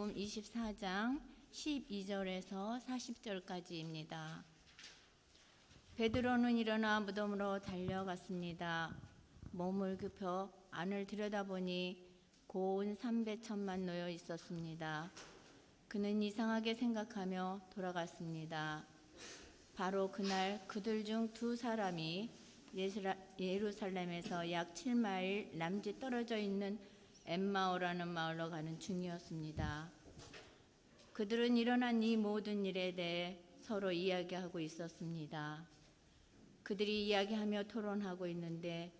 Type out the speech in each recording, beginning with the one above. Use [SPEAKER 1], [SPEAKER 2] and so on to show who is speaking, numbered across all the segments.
[SPEAKER 1] 요한복음 24장 12절에서 40절까지입니다. 베드로는 일어나 무덤으로 달려갔습니다. 몸을 굽혀 안을 들여다보니 고운 삼배천만 놓여 있었습니다. 그는 이상하게 생각하며 돌아갔습니다. 바로 그날 그들 중 두 사람이 예루살렘에서 약 7마일 남짓 떨어져 있는 엠마오라는 마을로 가는 중이었습니다. 그들은 일어난 이 모든 일에 대해 서로 이야기하고 있었습니다. 그들이 이야기하며 토론하고 있는데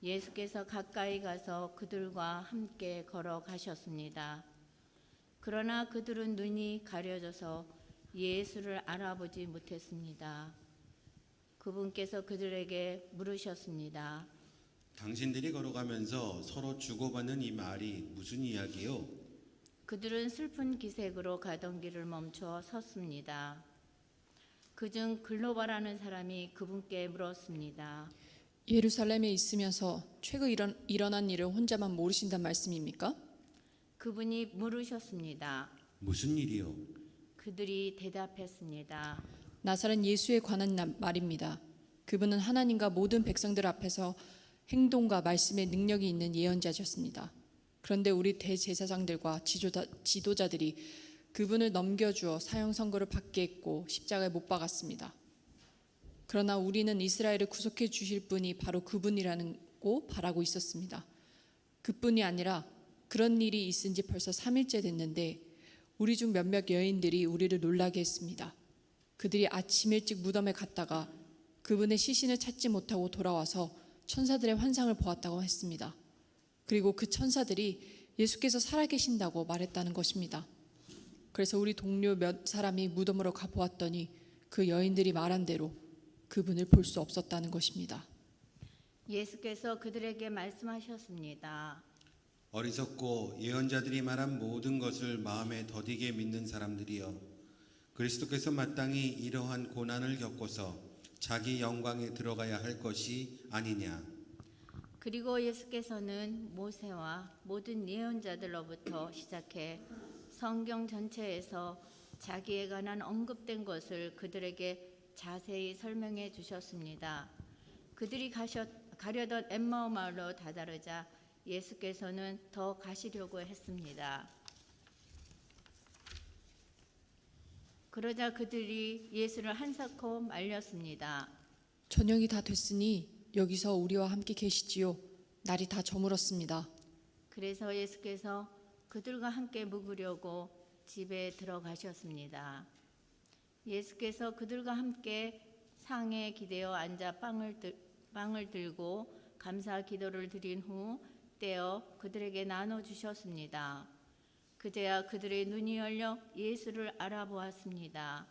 [SPEAKER 1] 예수께서 가까이 가서 그들과 함께 걸어가셨습니다. 그러나 그들은 눈이 가려져서 예수를 알아보지 못했습니다. 그분께서 그들에게 물으셨습니다.
[SPEAKER 2] 당신들이 걸어가면서 서로 주고받는 이 말이 무슨 이야기요?
[SPEAKER 1] 그들은 슬픈 기색으로 가던 길을 멈춰 섰습니다. 그중 글로바라는 사람이 그분께 물었습니다.
[SPEAKER 3] 예루살렘에 있으면서 최근 일어난 일을 혼자만 모르신단 말씀입니까?
[SPEAKER 1] 그분이 물으셨습니다.
[SPEAKER 2] 무슨 일이요?
[SPEAKER 1] 그들이 대답했습니다.
[SPEAKER 3] 나사렛 예수에 관한 말입니다. 그분은 하나님과 모든 백성들 앞에서 행동과 말씀의 능력이 있는 예언자셨습니다. 그런데 우리 대제사장들과 지도자들이 그분을 넘겨주어 사형 선고를 받게 했고 십자가에 못 박았습니다. 그러나 우리는 이스라엘을 구속해 주실 분이 바로 그분이라고 바라고 있었습니다. 그뿐이 아니라 그런 일이 있은 지 벌써 3일째 됐는데 우리 중 몇몇 여인들이 우리를 놀라게 했습니다. 그들이 아침 일찍 무덤에 갔다가 그분의 시신을 찾지 못하고 돌아와서 천사들의 환상을 보았다고 했습니다. 그리고 그 천사들이 예수께서 살아계신다고 말했다는 것입니다. 그래서 우리 동료 몇 사람이 무덤으로 가보았더니 그 여인들이 말한 대로 그분을 볼 수 없었다는 것입니다.
[SPEAKER 1] 예수께서 그들에게 말씀하셨습니다.
[SPEAKER 2] 어리석고 예언자들이 말한 모든 것을 마음에 더디게 믿는 사람들이여, 그리스도께서 마땅히 이러한 고난을 겪고서 자기 영광에 들어가야 할 것이 아니냐.
[SPEAKER 1] 그리고 예수께서는 모세와 모든 예언자들로부터 시작해 성경 전체에서 자기에 관한 언급된 것을 그들에게 자세히 설명해 주셨습니다. 그들이 가려던 엠마오 마을로 다다르자 예수께서는 더 가시려고 했습니다. 그러자 그들이 예수를 한사코 말렸습니다.
[SPEAKER 3] 저녁이 다 됐으니 여기서 우리와 함께 계시지요. 날이 다 저물었습니다.
[SPEAKER 1] 그래서 예수께서 그들과 함께 묵으려고 집에 들어가셨습니다. 예수께서 그들과 함께 상에 기대어 앉아 빵을 들고 감사 기도를 드린 후 떼어 그들에게 나눠주셨습니다. 그제야 그들의 눈이 열려 예수를 알아보았습니다.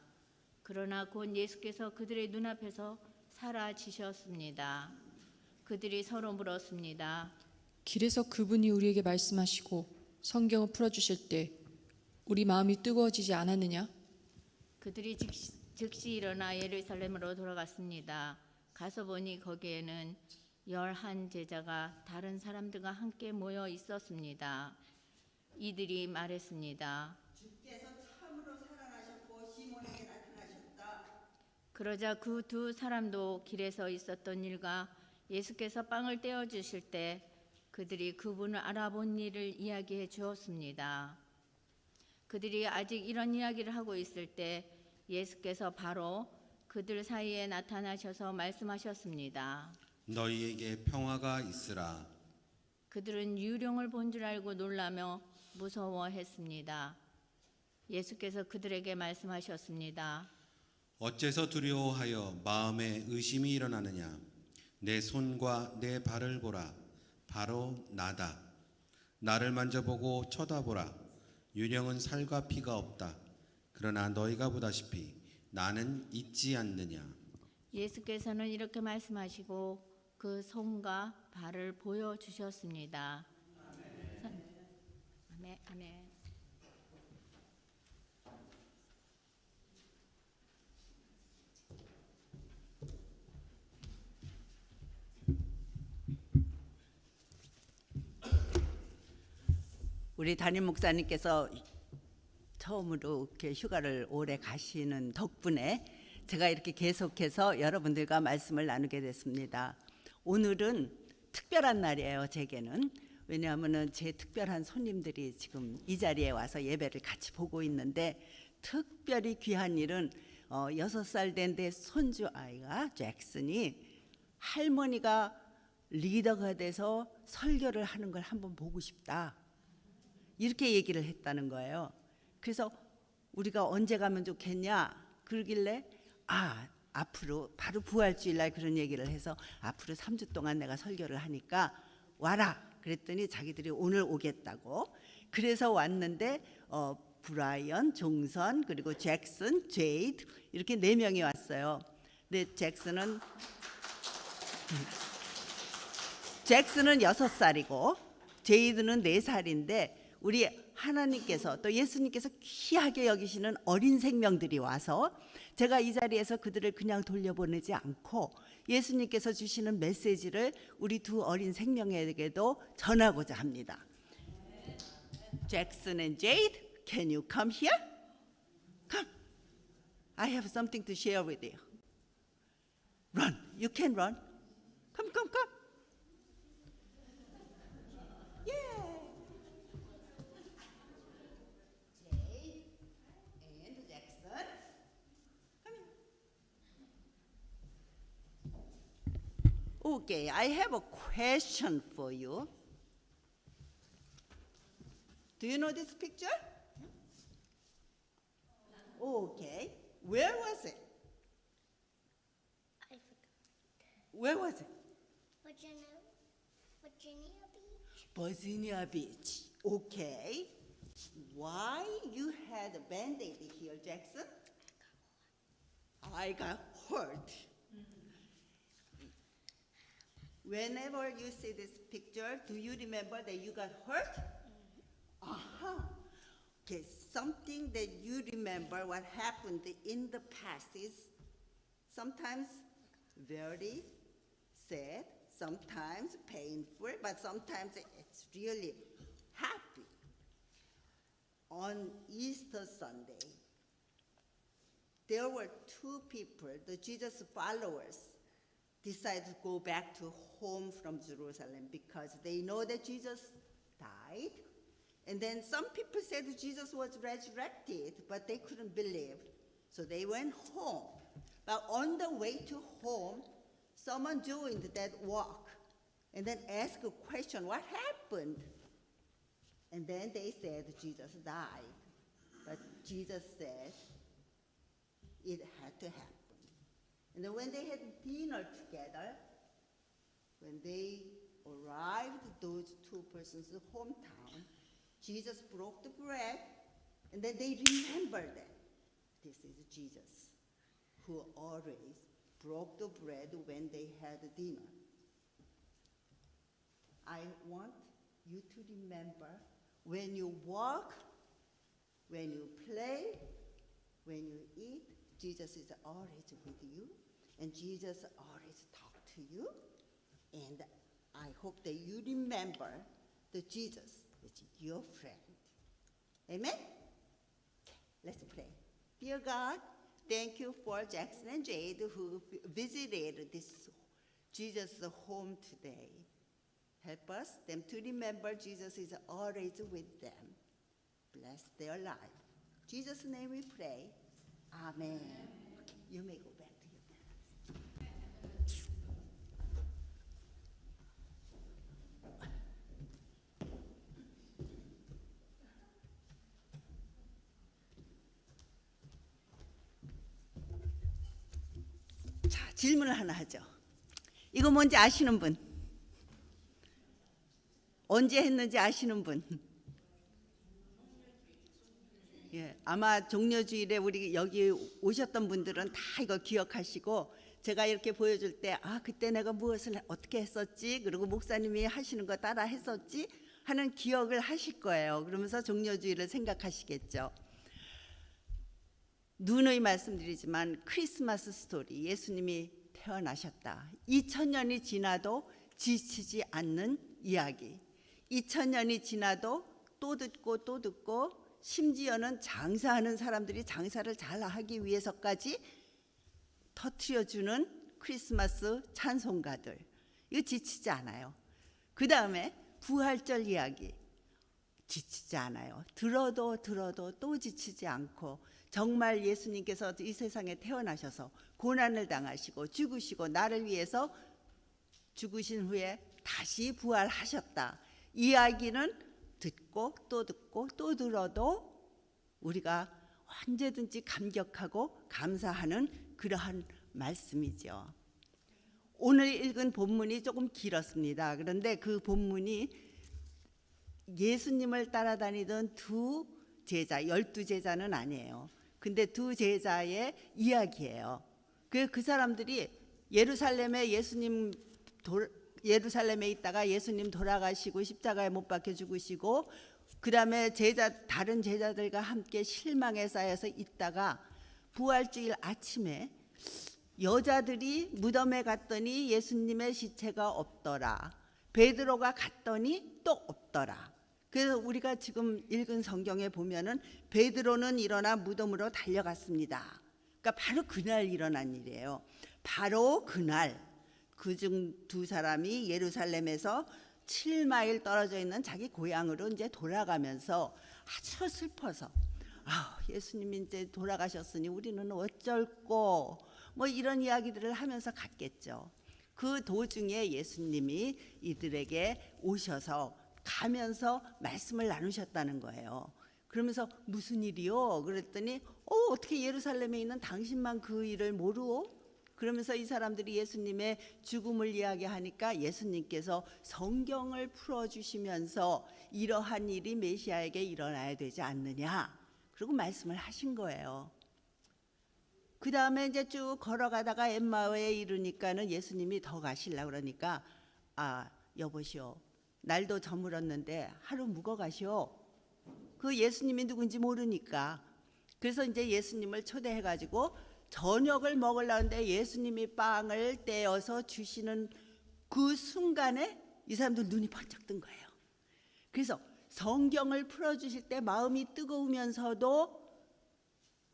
[SPEAKER 1] 그러나 곧 예수께서 그들의 눈앞에서 사라지셨습니다. 그들이 서로 물었습니다.
[SPEAKER 3] 길에서 그분이 우리에게 말씀하시고 성경을 풀어주실 때 우리 마음이 뜨거워지지 않았느냐?
[SPEAKER 1] 그들이 즉시 일어나 예루살렘으로 돌아갔습니다. 가서 보니 거기에는 11 제자가 다른 사람들과 함께 모여 있었습니다. 이들이 말했습니다.
[SPEAKER 4] 주께서 참으로 살아나셨고 시몬에게 나타나셨다.
[SPEAKER 1] 그러자 그 두 사람도 길에서 있었던 일과 예수께서 빵을 떼어 주실 때 그들이 그분을 알아본 일을 이야기해 주었습니다. 그들이 아직 이런 이야기를 하고 있을 때 예수께서 바로 그들 사이에 나타나셔서 말씀하셨습니다.
[SPEAKER 2] 너희에게 평화가 있으라.
[SPEAKER 1] 그들은 유령을 본 줄 알고 놀라며 무서워했습니다. 예수께서 그들에게 말씀하셨습니다.
[SPEAKER 2] 어째서 두려워하여 마음에 의심이 일어나느냐. 내 손과 내 발을 보라. 바로 나다. 나를 만져보고 쳐다보라. 유령은 살과 피가 없다. 그러나 너희가 보다시피 나는 있지 않느냐.
[SPEAKER 1] 예수께서는 이렇게 말씀하시고 그 손과 발을 보여주셨습니다. 아멘.
[SPEAKER 4] 우리 담임 목사님께서 처음으로 이렇게 휴가를 오래 가시는 덕분에 제가 이렇게 계속해서 여러분들과 말씀을 나누게 됐습니다. 오늘은 특별한 날이에요, 제게는. 왜냐하면 제 특별한 손님들이 지금 이 자리에 와서 예배를 같이 보고 있는데, 특별히 귀한 일은 6살 된 내 손주 아이가 잭슨이 할머니가 리더가 돼서 설교를 하는 걸 한번 보고 싶다, 이렇게 얘기를 했다는 거예요. 그래서 우리가 언제 가면 좋겠냐 그러길래 앞으로 바로 부활주일날 그런 얘기를 해서 앞으로 3주 동안 내가 설교를 하니까 와라 그랬더니 자기들이 오늘 오겠다고. 그래서 왔는데 브라이언, 종선, 그리고 잭슨, 제이드 이렇게 4명이 왔어요. 근데 잭슨은 6살이고 제이드는 4살인데 우리 하나님께서 또 예수님께서 귀하게 여기시는 어린 생명들이 와서 제가 이 자리에서 그들을 그냥 돌려보내지 않고 예수님께서 주시는 메시지를 우리 두 어린 생명에게도 전하고자 합니다. Jackson and Jade, can you come here? Come. I have something to share with you. Run. You can run. Come, come, come. Yeah. Jade and Jackson. Come here. Okay, I have a question for you. Do you know this picture? Okay. Where was it?
[SPEAKER 5] I forgot.
[SPEAKER 4] Where was it?
[SPEAKER 5] Virginia Beach.
[SPEAKER 4] Virginia Beach. Okay. Why you had a band-aid here, Jackson? I got hurt. Whenever you see this picture, do you remember that you got hurt? Okay, something that you remember what happened in the past is sometimes very sad, sometimes painful, but sometimes it's really happy. On Easter Sunday, there were 2 people, the Jesus followers, decided to go back to home from Jerusalem because they know that Jesus died. And then some people said Jesus was resurrected, but they couldn't believe. So they went home. But on the way to home, someone joined that walk and then asked a question, what happened? And then they said Jesus died. But Jesus said it had to happen. And then when they had dinner together, when they arrived those 2 persons' hometown, Jesus broke the bread, and then they remembered that this is Jesus who always broke the bread when they had dinner. I want you to remember when you walk, when you play, when you eat, Jesus is always with you, and Jesus always talks to you. And I hope that you remember that Jesus is your friend. Amen? Let's pray. Dear God, thank you for Jackson and Jade who visited this Jesus' home today. Help us, them to remember Jesus is always with them. Bless their life. In Jesus' name we pray. Amen. Okay, you may go back to your parents. 자, 질문을 하나 하죠. 이거 뭔지 아시는 분? 언제 했는지 아시는 분? 예, 아마 종려주일에 우리 여기 오셨던 분들은 다 이거 기억하시고, 제가 이렇게 보여줄 때 그때 내가 무엇을 어떻게 했었지, 그리고 목사님이 하시는 거 따라 했었지 하는 기억을 하실 거예요. 그러면서 종려주일을 생각하시겠죠. 누누이 말씀드리지만 크리스마스 스토리, 예수님이 태어나셨다. 2000년이 지나도 지치지 않는 이야기. 2000년이 지나도 또 듣고 또 듣고 심지어는 장사하는 사람들이 장사를 잘 하기 위해서까지 터트려주는 크리스마스 찬송가들, 이거 지치지 않아요. 그 다음에 부활절 이야기 지치지 않아요. 들어도 또 지치지 않고, 정말 예수님께서 이 세상에 태어나셔서 고난을 당하시고 죽으시고 나를 위해서 죽으신 후에 다시 부활하셨다, 이야기는 듣고 또 들어도 우리가 언제든지 감격하고 감사하는 그러한 말씀이죠. 오늘 읽은 본문이 조금 길었습니다. 그런데 그 본문이 예수님을 따라다니던 두 제자, 12제자는 아니에요. 근데 두 제자의 이야기예요. 그 사람들이 예루살렘에 예루살렘에 있다가 예수님 돌아가시고 십자가에 못 박혀 죽으시고, 그 다음에 다른 제자들과 함께 실망에 쌓여서 있다가 부활주일 아침에 여자들이 무덤에 갔더니 예수님의 시체가 없더라. 베드로가 갔더니 또 없더라. 그래서 우리가 지금 읽은 성경에 보면은 베드로는 일어나 무덤으로 달려갔습니다. 그러니까 바로 그날 일어난 일이에요. 바로 그날 그중 두 사람이 예루살렘에서 7마일 떨어져 있는 자기 고향으로 이제 돌아가면서 아주 슬퍼서, 예수님이 이제 돌아가셨으니 우리는 어쩔꼬, 뭐 이런 이야기들을 하면서 갔겠죠. 그 도중에 예수님이 이들에게 오셔서 가면서 말씀을 나누셨다는 거예요. 그러면서 무슨 일이요? 그랬더니 어떻게 예루살렘에 있는 당신만 그 일을 모르오? 그러면서 이 사람들이 예수님의 죽음을 이야기하니까 예수님께서 성경을 풀어주시면서 이러한 일이 메시아에게 일어나야 되지 않느냐, 그리고 말씀을 하신 거예요. 그 다음에 이제 쭉 걸어가다가 엠마오에 이르니까는 예수님이 더 가시려고 그러니까, 여보시오, 날도 저물었는데 하루 묵어 가시오. 그 예수님이 누군지 모르니까. 그래서 이제 예수님을 초대해가지고 저녁을 먹으려는데 예수님이 빵을 떼어서 주시는 그 순간에 이 사람들 눈이 번쩍 뜬 거예요. 그래서 성경을 풀어주실 때 마음이 뜨거우면서도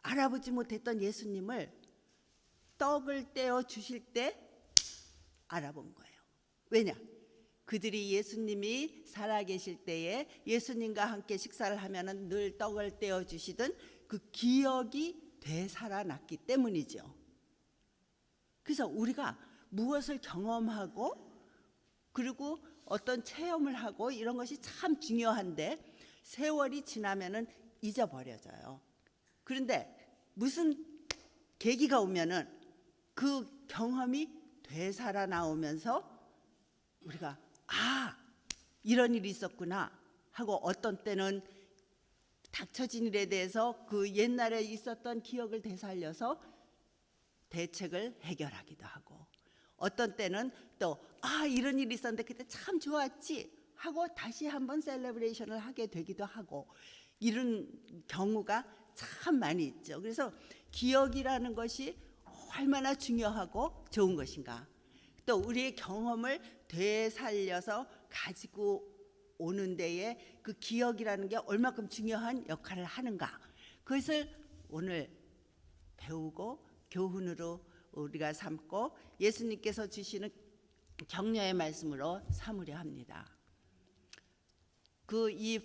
[SPEAKER 4] 알아보지 못했던 예수님을 떡을 떼어 주실 때 알아본 거예요. 왜냐? 그들이 예수님이 살아계실 때에 예수님과 함께 식사를 하면은 늘 떡을 떼어 주시던 그 기억이 되살아났기 때문이죠. 그래서 우리가 무엇을 경험하고 그리고 어떤 체험을 하고 이런 것이 참 중요한데 세월이 지나면은 잊어버려져요. 그런데 무슨 계기가 오면은 그 경험이 되살아나오면서 우리가 이런 일이 있었구나 하고, 어떤 때는 닥쳐진 일에 대해서 그 옛날에 있었던 기억을 되살려서 대책을 해결하기도 하고, 어떤 때는 또 이런 일이 있었는데 그때 참 좋았지 하고 다시 한번 셀레브레이션을 하게 되기도 하고, 이런 경우가 참 많이 있죠. 그래서 기억이라는 것이 얼마나 중요하고 좋은 것인가, 또 우리의 경험을 되살려서 가지고 오는 데에 그 기억이라는 게 얼마큼 중요한 역할을 하는가, 그것을 오늘 배우고 교훈으로 우리가 삼고 예수님께서 주시는 격려의 말씀으로 삼으려 합니다. 이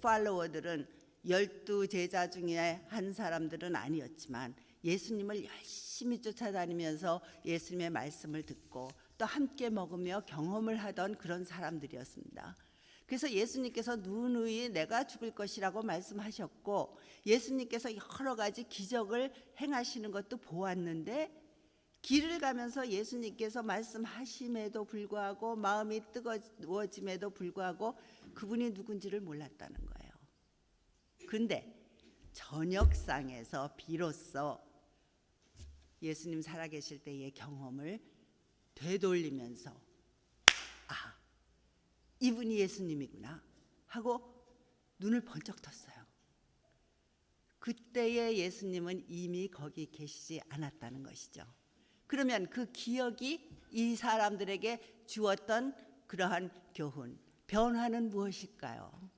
[SPEAKER 4] 팔로워들은 12제자 중에 한 사람들은 아니었지만 예수님을 열심히 쫓아다니면서 예수님의 말씀을 듣고 또 함께 먹으며 경험을 하던 그런 사람들이었습니다. 그래서 예수님께서 누누이 내가 죽을 것이라고 말씀하셨고, 예수님께서 여러 가지 기적을 행하시는 것도 보았는데, 길을 가면서 예수님께서 말씀하심에도 불구하고 마음이 뜨거워짐에도 불구하고 그분이 누군지를 몰랐다는 거예요. 그런데 저녁상에서 비로소 예수님 살아계실 때의 경험을 되돌리면서 이분이 예수님이구나 하고 눈을 번쩍 떴어요. 그때의 예수님은 이미 거기 계시지 않았다는 것이죠. 그러면 그 기억이 이 사람들에게 주었던 그러한 교훈, 변화는 무엇일까요?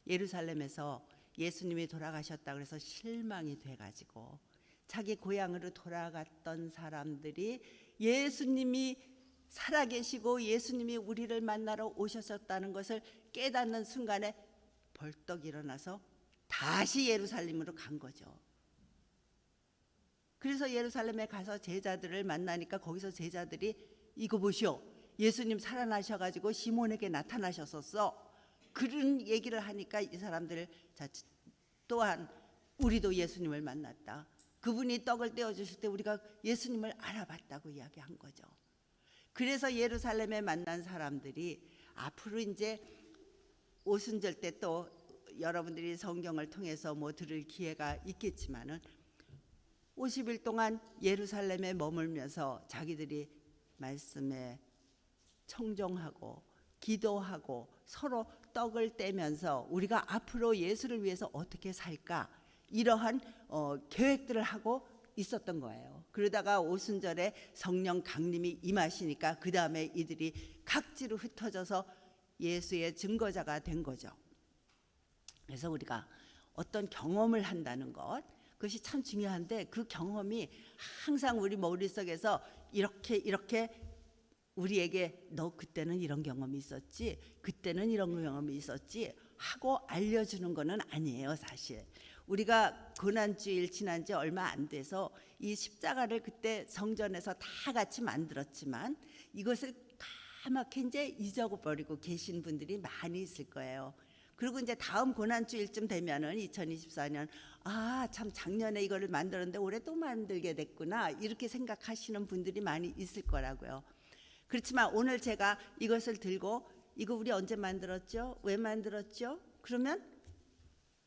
[SPEAKER 4] 예루살렘에서 예수님이 돌아가셨다 그래서 실망이 돼가지고 자기 고향으로 돌아갔던 사람들이 예수님이 살아계시고 예수님이 우리를 만나러 오셨었다는 것을 깨닫는 순간에 벌떡 일어나서 다시 예루살렘으로 간 거죠. 그래서 예루살렘에 가서 제자들을 만나니까 거기서 제자들이 이거 보시오, 예수님 살아나셔가지고 시몬에게 나타나셨었어. 그런 얘기를 하니까 이 사람들 또한 우리도 예수님을 만났다. 그분이 떡을 떼어주실 때 우리가 예수님을 알아봤다고 이야기한 거죠. 그래서 예루살렘에 만난 사람들이 앞으로 이제 오순절 때 또 여러분들이 성경을 통해서 뭐 들을 기회가 있겠지만은 50일 동안 예루살렘에 머물면서 자기들이 말씀에 청종하고 기도하고 서로 떡을 떼면서 우리가 앞으로 예수를 위해서 어떻게 살까 이러한 계획들을 하고 있었던 거예요. 그러다가 오순절에 성령 강림이 임하시니까 그 다음에 이들이 각지로 흩어져서 예수의 증거자가 된 거죠. 그래서 우리가 어떤 경험을 한다는 것, 그것이 참 중요한데 그 경험이 항상 우리 머릿속에서 이렇게 우리에게 너 그때는 이런 경험이 있었지, 그때는 이런 경험이 있었지 하고 알려주는 거는 아니에요. 사실 우리가 고난주일 지난 지 얼마 안 돼서 이 십자가를 그때 성전에서 다 같이 만들었지만 이것을 까맣게 이제 잊어버리고 계신 분들이 많이 있을 거예요. 그리고 이제 다음 고난주일쯤 되면은 2024년 참 작년에 이거를 만들었는데 올해 또 만들게 됐구나 이렇게 생각하시는 분들이 많이 있을 거라고요. 그렇지만 오늘 제가 이것을 들고 이거 우리 언제 만들었죠? 왜 만들었죠? 그러면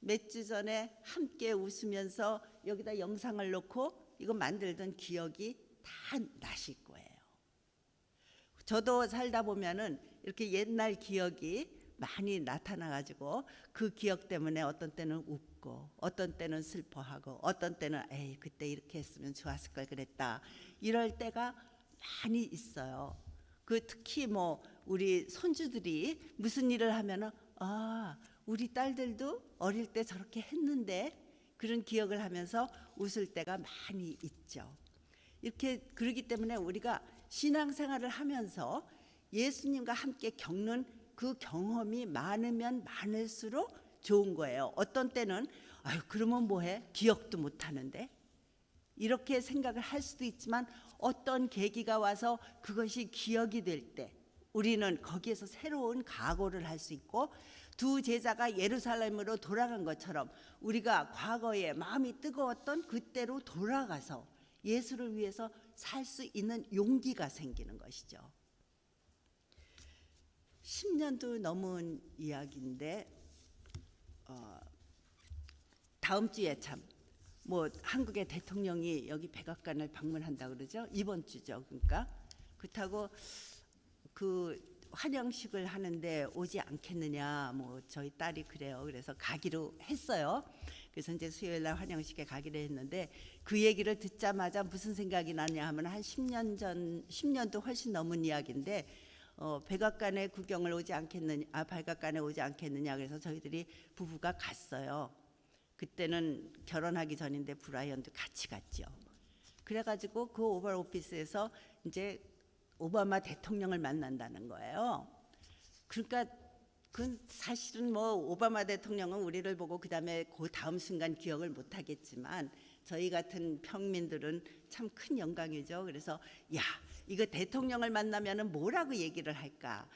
[SPEAKER 4] 몇 주 전에 함께 웃으면서 여기다 영상을 놓고 이거 만들던 기억이 다 나실 거예요. 저도 살다 보면은 이렇게 옛날 기억이 많이 나타나가지고 그 기억 때문에 어떤 때는 웃고 어떤 때는 슬퍼하고 어떤 때는 에이 그때 이렇게 했으면 좋았을 걸 그랬다 이럴 때가 많이 있어요. 특히 뭐 우리 손주들이 무슨 일을 하면은 우리 딸들도 어릴 때 저렇게 했는데 그런 기억을 하면서 웃을 때가 많이 있죠. 이렇게 그러기 때문에 우리가 신앙생활을 하면서 예수님과 함께 겪는 그 경험이 많으면 많을수록 좋은 거예요. 어떤 때는 그러면 뭐해? 기억도 못하는데 이렇게 생각을 할 수도 있지만 어떤 계기가 와서 그것이 기억이 될 때 우리는 거기에서 새로운 각오를 할 수 있고 두 제자가 예루살렘으로 돌아간 것처럼 우리가 과거에 마음이 뜨거웠던 그때로 돌아가서 예수를 위해서 살 수 있는 용기가 생기는 것이죠. 10년도 넘은 이야기인데 다음 주에 참 뭐 한국의 대통령이 여기 백악관을 방문한다 그러죠. 이번 주죠. 그러니까 그렇다고 그 환영식을 하는데 오지 않겠느냐 뭐 저희 딸이 그래요. 그래서 가기로 했어요. 그래서 이제 수요일 날 환영식에 가기로 했는데 그 얘기를 듣자마자 무슨 생각이 나냐 하면 한 10년도 훨씬 넘은 이야기인데 백악관에 구경을 오지 않겠느냐, 백악관에 오지 않겠느냐 그래서 저희들이 부부가 갔어요. 그때는 결혼하기 전인데 브라이언도 같이 갔죠. 그래가지고 그 오벌 오피스에서 이제 오바마 대통령을 만난다는 거예요. 그러니까 그 사실은 뭐 오바마 대통령은 우리를 보고 그다음에 그 다음 순간 기억을 못 하겠지만 저희 같은 평민들은 참 큰 영광이죠. 그래서 이거 대통령을 만나면은 뭐라고 얘기를 할까?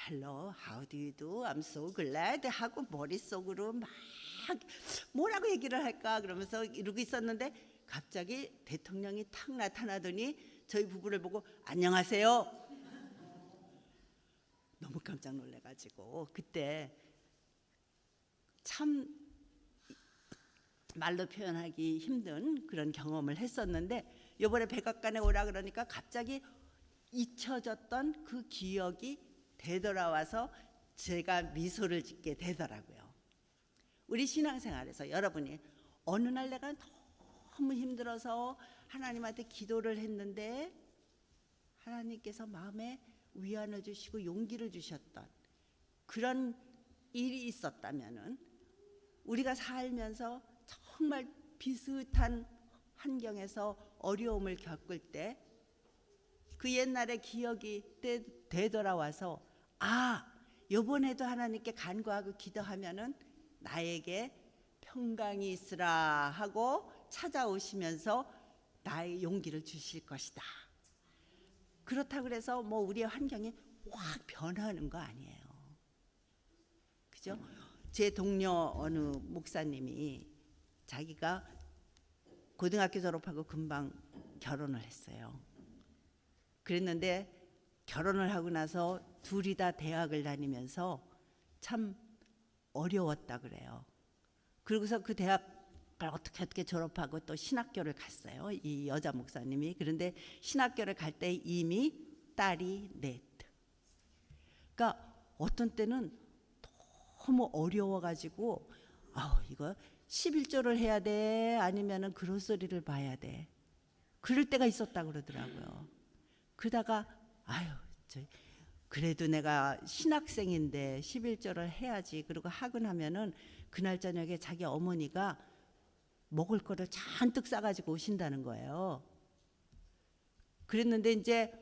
[SPEAKER 4] Hello, how do you do? I'm so glad 하고 머릿속으로 막 뭐라고 얘기를 할까 그러면서 이러고 있었는데 갑자기 대통령이 탁 나타나더니 저희 부부를 보고 안녕하세요. 너무 깜짝 놀래가지고 그때 참 말로 표현하기 힘든 그런 경험을 했었는데 이번에 백악관에 오라 그러니까 갑자기 잊혀졌던 그 기억이 되돌아와서 제가 미소를 짓게 되더라고요. 우리 신앙생활에서 여러분이 어느 날 내가 너무 힘들어서 하나님한테 기도를 했는데 하나님께서 마음에 위안을 주시고 용기를 주셨던 그런 일이 있었다면은 우리가 살면서 정말 비슷한 환경에서 어려움을 겪을 때 그 옛날의 기억이 되돌아와서 요번에도 하나님께 간구하고 기도하면은 나에게 평강이 있으라 하고 찾아오시면서 나의 용기를 주실 것이다. 그렇다 그래서 뭐 우리의 환경이 확 변하는 거 아니에요. 그죠? 제 동료 어느 목사님이 자기가 고등학교 졸업하고 금방 결혼을 했어요. 그랬는데 결혼을 하고 나서 둘이 다 대학을 다니면서 참 어려웠다 그래요. 그러고서 그 대학을 어떻게 졸업하고 또 신학교를 갔어요. 이 여자 목사님이. 그런데 신학교를 갈 때 이미 딸이 넷. 그러니까 어떤 때는 너무 어려워가지고 이거 11조를 해야 돼? 아니면은 그로서리를 봐야 돼? 그럴 때가 있었다 그러더라고요. 그러다가 그래도 내가 신학생인데 11조를 해야지. 그리고 하근하면은 그날 저녁에 자기 어머니가 먹을 거를 잔뜩 싸가지고 오신다는 거예요. 그랬는데 이제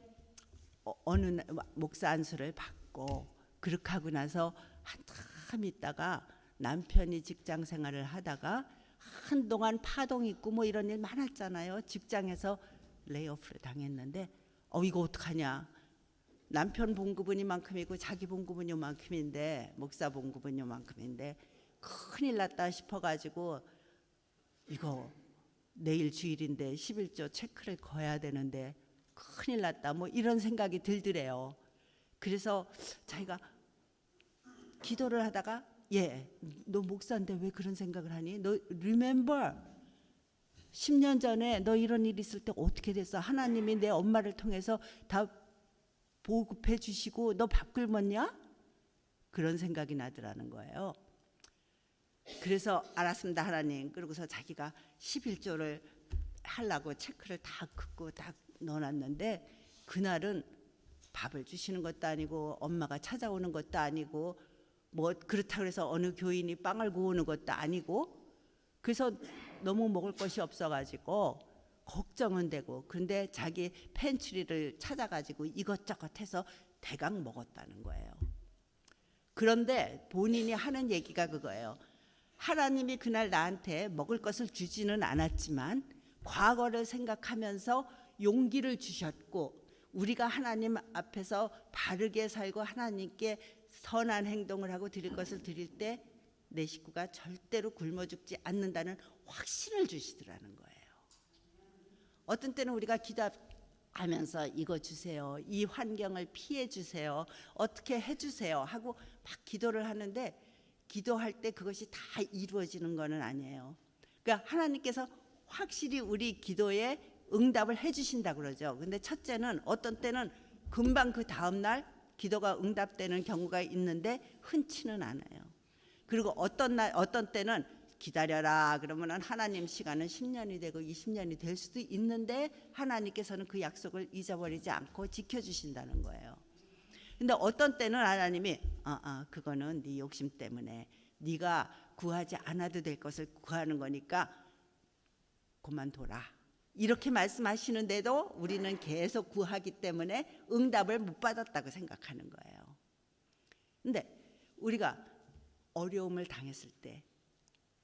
[SPEAKER 4] 어느 목사 안수를 받고 그렇게 하고 나서 한참 있다가 남편이 직장 생활을 하다가 한동안 파동 있고 뭐 이런 일 많았잖아요. 직장에서 레이오프를 당했는데 이거 어떡하냐. 남편 봉급은 이만큼이고 자기 봉급은 요만큼인데 목사 봉급은 요만큼인데 큰일 났다 싶어가지고 이거 내일 주일인데 11조 체크를 거야 되는데 큰일 났다 뭐 이런 생각이 들더래요. 그래서 자기가 기도를 하다가 너 목사인데 왜 그런 생각을 하니? 너 remember 10년 전에 너 이런 일 있을 때 어떻게 됐어? 하나님이 내 엄마를 통해서 다 보급해 주시고 너 밥 굶었냐? 그런 생각이 나더라는 거예요. 그래서 알았습니다 하나님. 그러고서 자기가 11조를 하려고 체크를 다 긋고 다 넣어놨는데 그날은 밥을 주시는 것도 아니고 엄마가 찾아오는 것도 아니고 뭐 그렇다고 해서 어느 교인이 빵을 구우는 것도 아니고 그래서 너무 먹을 것이 없어가지고 걱정은 되고 그런데 자기 팬트리를 찾아가지고 이것저것 해서 대강 먹었다는 거예요. 그런데 본인이 하는 얘기가 그거예요. 하나님이 그날 나한테 먹을 것을 주지는 않았지만 과거를 생각하면서 용기를 주셨고 우리가 하나님 앞에서 바르게 살고 하나님께 선한 행동을 하고 드릴 것을 드릴 때 내 식구가 절대로 굶어 죽지 않는다는 확신을 주시더라는 거예요. 어떤 때는 우리가 기도하면서 이거 주세요. 이 환경을 피해 주세요. 어떻게 해 주세요. 하고 막 기도를 하는데 기도할 때 그것이 다 이루어지는 것은 아니에요. 그러니까 하나님께서 확실히 우리 기도에 응답을 해 주신다 그러죠. 근데 첫째는 어떤 때는 금방 그 다음 날 기도가 응답되는 경우가 있는데 흔치는 않아요. 그리고 어떤 때는 기다려라 그러면은 하나님 시간은 10년이 되고 20년이 될 수도 있는데 하나님께서는 그 약속을 잊어버리지 않고 지켜주신다는 거예요. 근데 어떤 때는 하나님이 그거는 네 욕심 때문에 네가 구하지 않아도 될 것을 구하는 거니까 그만둬라 이렇게 말씀하시는데도 우리는 계속 구하기 때문에 응답을 못 받았다고 생각하는 거예요. 근데 우리가 어려움을 당했을 때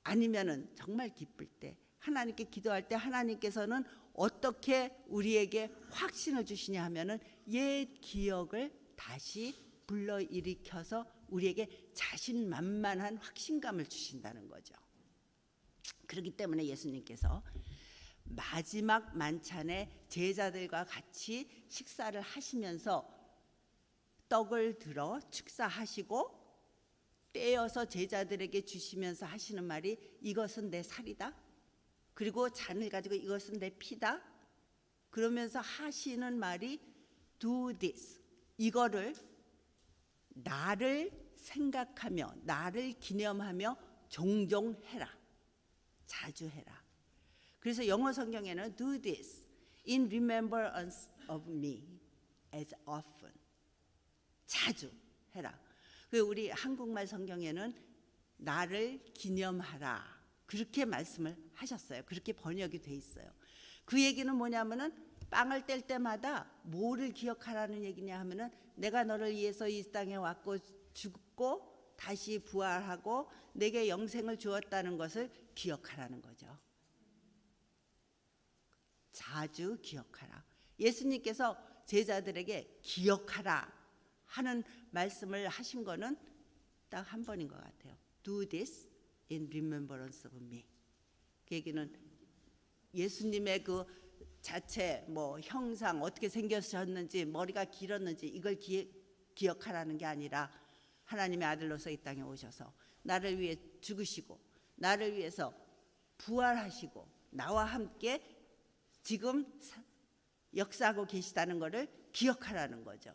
[SPEAKER 4] 아니면은 정말 기쁠 때 하나님께 기도할 때 하나님께서는 어떻게 우리에게 확신을 주시냐 하면은 옛 기억을 다시 불러일으켜서 우리에게 자신만만한 확신감을 주신다는 거죠. 그렇기 때문에 예수님께서 마지막 만찬에 제자들과 같이 식사를 하시면서 떡을 들어 축사하시고 떼어서 제자들에게 주시면서 하시는 말이 이것은 내 살이다. 그리고 잔을 가지고 이것은 내 피다. 그러면서 하시는 말이 do this. 이거를 나를 생각하며 나를 기념하며 종종 해라. 자주 해라. 그래서 영어 성경에는 do this in remembrance of me as often. 자주 해라. 우리 한국말 성경에는 나를 기념하라. 그렇게 말씀을 하셨어요. 그렇게 번역이 돼 있어요. 그 얘기는 뭐냐면은 빵을 뗄 때마다 뭐를 기억하라는 얘기냐 하면은 내가 너를 위해서 이 땅에 왔고 죽고 다시 부활하고 내게 영생을 주었다는 것을 기억하라는 거죠. 자주 기억하라. 예수님께서 제자들에게 기억하라 하는 말씀을 하신 거는 딱 한 번인 것 같아요. Do this in remembrance of me. 그 얘기는 예수님의 그 자체 뭐 형상 어떻게 생겼었는지 머리가 길었는지 이걸 기억하라는 게 아니라 하나님의 아들로서 이 땅에 오셔서 나를 위해 죽으시고 나를 위해서 부활하시고 나와 함께 지금 역사하고 계시다는 것을 기억하라는 거죠.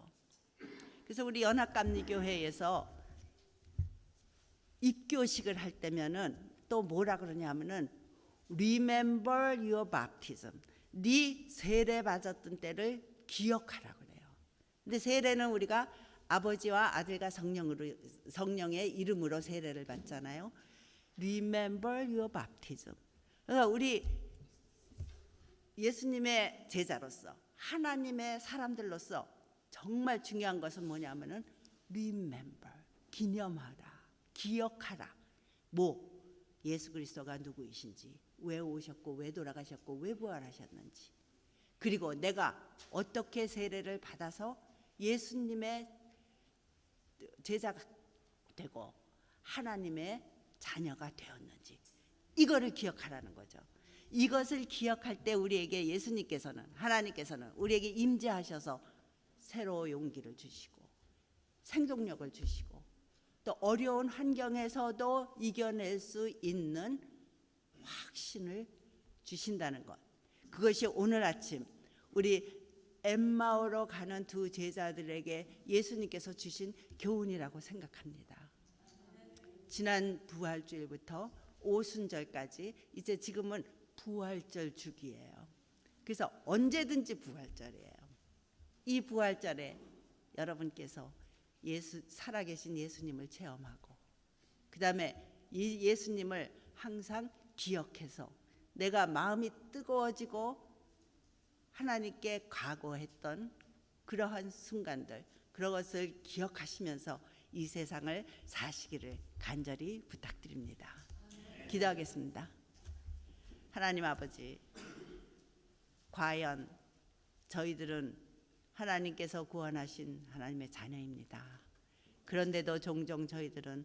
[SPEAKER 4] 그래서 우리 연합감리교회에서 입교식을 할 때면은 또 뭐라 그러냐면은 Remember your baptism. 네 세례 받았던 때를 기억하라 그래요. 근데 세례는 우리가 아버지와 아들과 성령의 이름으로 세례를 받잖아요. Remember your baptism. 그러니까 우리 예수님의 제자로서 하나님의 사람들로서 정말 중요한 것은 뭐냐면은 remember, 기념하라, 기억하라. 뭐 예수 그리스도가 누구이신지, 왜 오셨고 왜 돌아가셨고 왜 부활하셨는지, 그리고 내가 어떻게 세례를 받아서 예수님의 제자가 되고 하나님의 자녀가 되었는지 이거를 기억하라는 거죠. 이것을 기억할 때 우리에게 예수님께서는 하나님께서는 우리에게 임재하셔서 새로운 용기를 주시고 생동력을 주시고 또 어려운 환경에서도 이겨낼 수 있는 확신을 주신다는 것. 그것이 오늘 아침 우리 엠마오로 가는 두 제자들에게 예수님께서 주신 교훈이라고 생각합니다. 지난 부활주일부터 오순절까지 이제 지금은 부활절 주기예요. 그래서 언제든지 부활절이에요. 이 부활절에 여러분께서 살아계신 예수님을 체험하고 그다음에 이 예수님을 항상 기억해서 내가 마음이 뜨거워지고 하나님께 각오했던 그러한 순간들 그런 것을 기억하시면서 이 세상을 사시기를 간절히 부탁드립니다. 기도하겠습니다. 하나님 아버지, 과연 저희들은 하나님께서 구원하신 하나님의 자녀입니다. 그런데도 종종 저희들은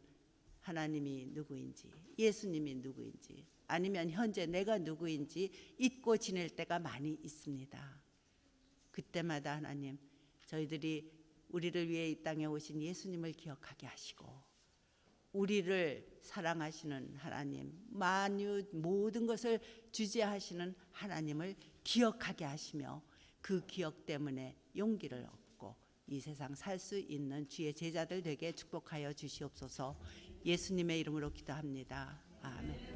[SPEAKER 4] 하나님이 누구인지, 예수님이 누구인지, 아니면 현재 내가 누구인지 잊고 지낼 때가 많이 있습니다. 그때마다 하나님, 저희들이 우리를 위해 이 땅에 오신 예수님을 기억하게 하시고 우리를 사랑하시는 하나님, 만유 모든 것을 주재하시는 하나님을 기억하게 하시며 그 기억 때문에 용기를 얻고 이 세상 살 수 있는 주의 제자들 되게 축복하여 주시옵소서. 예수님의 이름으로 기도합니다. 아멘.